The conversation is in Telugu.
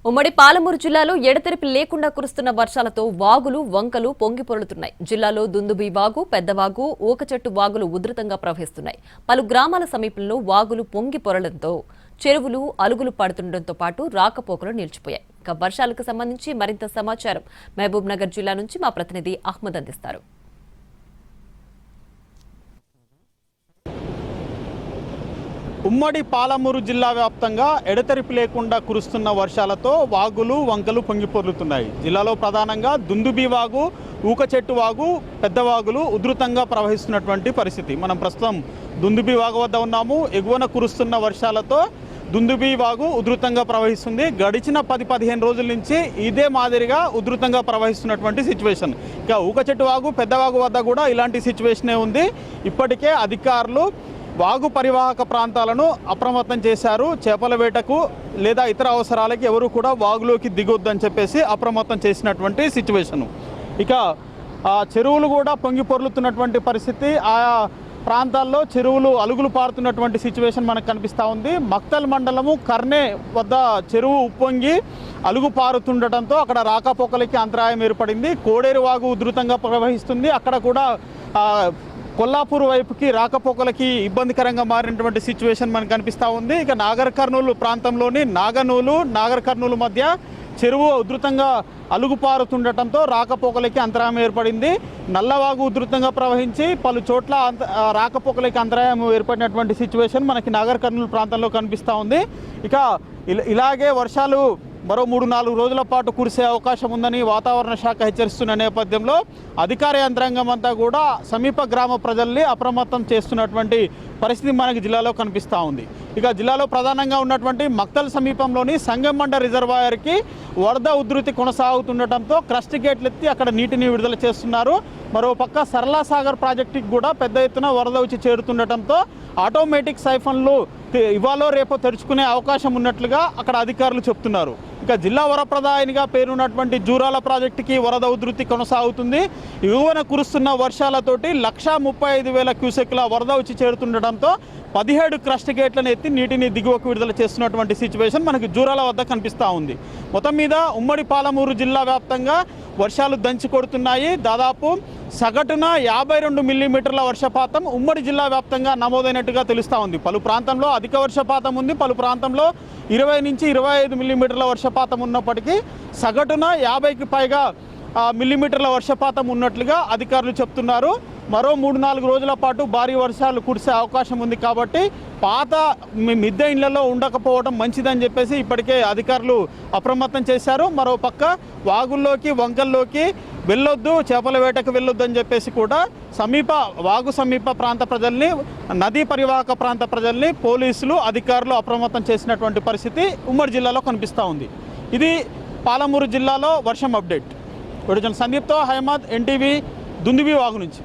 ఉమ్మడి పాలమూరు జిల్లాలో ఎడతెరిపి లేకుండా కురుస్తున్న వర్షాలతో వాగులు వంకలు పొంగిపొర్లుతున్నాయి. జిల్లాలో దుందుబి వాగు, పెద్దవాగు, ఊకచెట్టు వాగులు ఉధృతంగా ప్రవహిస్తున్నాయి. పలు గ్రామాల సమీపంలో వాగులు పొంగిపొరలడంతో చెరువులు అలుగులు పడుతుండటంతో పాటు రాకపోకలు నిలిచిపోయాయి. ఇక వర్షాలకు సంబంధించి మరింత సమాచారం మహబూబ్ నగర్ జిల్లా నుంచి మా ప్రతినిధి అహ్మద్ అందిస్తారు. ఉమ్మడి పాలమూరు జిల్లా వ్యాప్తంగా ఎడతెరిపి లేకుండా కురుస్తున్న వర్షాలతో వాగులు వంకలు పొంగిపొర్లుతున్నాయి. జిల్లాలో ప్రధానంగా దుందుబి వాగు, ఊకచెట్టు వాగు, పెద్ద వాగులు ఉధృతంగా ప్రవహిస్తున్నటువంటి పరిస్థితి. మనం ప్రస్తుతం దుందుబి వాగు వద్ద ఉన్నాము. ఎగువన కురుస్తున్న వర్షాలతో దుందుబి వాగు ఉధృతంగా ప్రవహిస్తుంది. గడిచిన 10-15 రోజుల నుంచి ఇదే మాదిరిగా ఉధృతంగా ప్రవహిస్తున్నటువంటి సిచ్యువేషన్. ఇక ఊకచెట్టు వాగు, పెద్ద వాగు వద్ద కూడా ఇలాంటి సిచ్యువేషనే ఉంది. ఇప్పటికే అధికారులు వాగు పరివాహక ప్రాంతాలను అప్రమత్తం చేశారు. చేపల వేటకు లేదా ఇతర అవసరాలకి ఎవరు కూడా వాగులోకి దిగొద్దని చెప్పేసి అప్రమత్తం చేసినటువంటి సిచ్యువేషను. ఇక చెరువులు కూడా పొంగి పొర్లుతున్నటువంటి పరిస్థితి. ఆయా ప్రాంతాల్లో చెరువులు అలుగులు పారుతున్నటువంటి సిచ్యువేషన్ మనకు కనిపిస్తూ ఉంది. మక్తల్ మండలము కర్నే వద్ద చెరువు ఉప్పొంగి అలుగు పారుతుండటంతో అక్కడ రాకపోకలకి అంతరాయం ఏర్పడింది. కోడేరు వాగు ఉధృతంగా ప్రవహిస్తుంది. అక్కడ కూడా కొల్లాపూర్ వైపుకి రాకపోకలకి ఇబ్బందికరంగా మారినటువంటి సిచ్యువేషన్ మనకు కనిపిస్తూ ఉంది. ఇక నాగర్ కర్నూలు ప్రాంతంలోని నాగర్ కర్నూలు మధ్య చెరువు ఉధృతంగా అలుగుపారుతుండటంతో రాకపోకలకి అంతరాయం ఏర్పడింది. నల్లవాగు ఉధృతంగా ప్రవహించి పలు చోట్ల రాకపోకలకి అంతరాయం ఏర్పడినటువంటి సిచ్యువేషన్ మనకి నాగర్ కర్నూలు ప్రాంతంలో కనిపిస్తూ ఉంది. ఇక ఇలాగే వర్షాలు మరో 3-4 రోజుల పాటు కురిసే అవకాశం ఉందని వాతావరణ శాఖ హెచ్చరిస్తున్న నేపథ్యంలో అధికార యంత్రాంగం అంతా కూడా సమీప గ్రామ ప్రజల్ని అప్రమత్తం చేస్తున్నటువంటి పరిస్థితి మనకి జిల్లాలో కనిపిస్తూ ఉంది. ఇక జిల్లాలో ప్రధానంగా ఉన్నటువంటి మక్తల్ సమీపంలోని సంగమండ రిజర్వాయర్కి వరద ఉధృతి కొనసాగుతుండటంతో క్రస్ట్ గేట్లు ఎత్తి అక్కడ నీటిని విడుదల చేస్తున్నారు. మరోపక్క సరళా సాగర్ ప్రాజెక్టుకి కూడా పెద్ద ఎత్తున వరద వచ్చి చేరుతుండటంతో ఆటోమేటిక్ సైఫన్లు ఇవాళ రేపో తెరుచుకునే అవకాశం ఉన్నట్లుగా అక్కడ అధికారులు చెప్తున్నారు. ఇక జిల్లా వరప్రదాయనిగా పేరున్నటువంటి జూరాల ప్రాజెక్టుకి వరద ఉధృతి కొనసాగుతుంది. ఎగువన కురుస్తున్న వర్షాలతోటి 135,000 క్యూసెక్ల వరద వచ్చి చేరుతుండటంతో 17 క్రస్ట్ గేట్లను ఎత్తి నీటిని దిగువకు విడుదల చేస్తున్నటువంటి సిచ్యువేషన్ మనకి జూరాల వద్ద కనిపిస్తూ ఉంది. మొత్తం మీద ఉమ్మడి పాలమూరు జిల్లా వ్యాప్తంగా వర్షాలు దంచి కొడుతున్నాయి. దాదాపు సగటున 52 మిల్లీమీటర్ల వర్షపాతం ఉమ్మడి జిల్లా వ్యాప్తంగా నమోదైనట్టుగా తెలుస్తూ ఉంది. పలు ప్రాంతంలో అధిక వర్షపాతం ఉంది, పలు ప్రాంతంలో 20 నుంచి 25 మిల్లీమీటర్ల వర్షపాతం ఉన్నప్పటికీ సగటున 50కి పైగా మిల్లీమీటర్ల వర్షపాతం ఉన్నట్లుగా అధికారులు చెప్తున్నారు. మరో 3-4 రోజుల పాటు భారీ వర్షాలు కురిసే అవకాశం ఉంది కాబట్టి పాత మిద్దె ఇళ్లలో ఉండకపోవడం మంచిదని చెప్పేసి ఇప్పటికే అధికారులు అప్రమత్తం చేశారు. మరో పక్క వాగుల్లోకి వంకల్లోకి వెళ్ళొద్దు, చేపల వేటకు వెళ్ళొద్దు అని చెప్పేసి కూడా వాగు సమీప ప్రాంత ప్రజల్ని, నదీ పరివాహక ప్రాంత ప్రజల్ని పోలీసులు అధికారులు అప్రమత్తం చేసినటువంటి పరిస్థితి ఉమ్మడి జిల్లాలో కనిపిస్తూ ఉంది. ఇది పాలమూరు జిల్లాలో వర్షం అప్డేట్. సందీప్తో అహ్మద్, ఎన్టీవీ, దుందుబి వాగు నుంచి.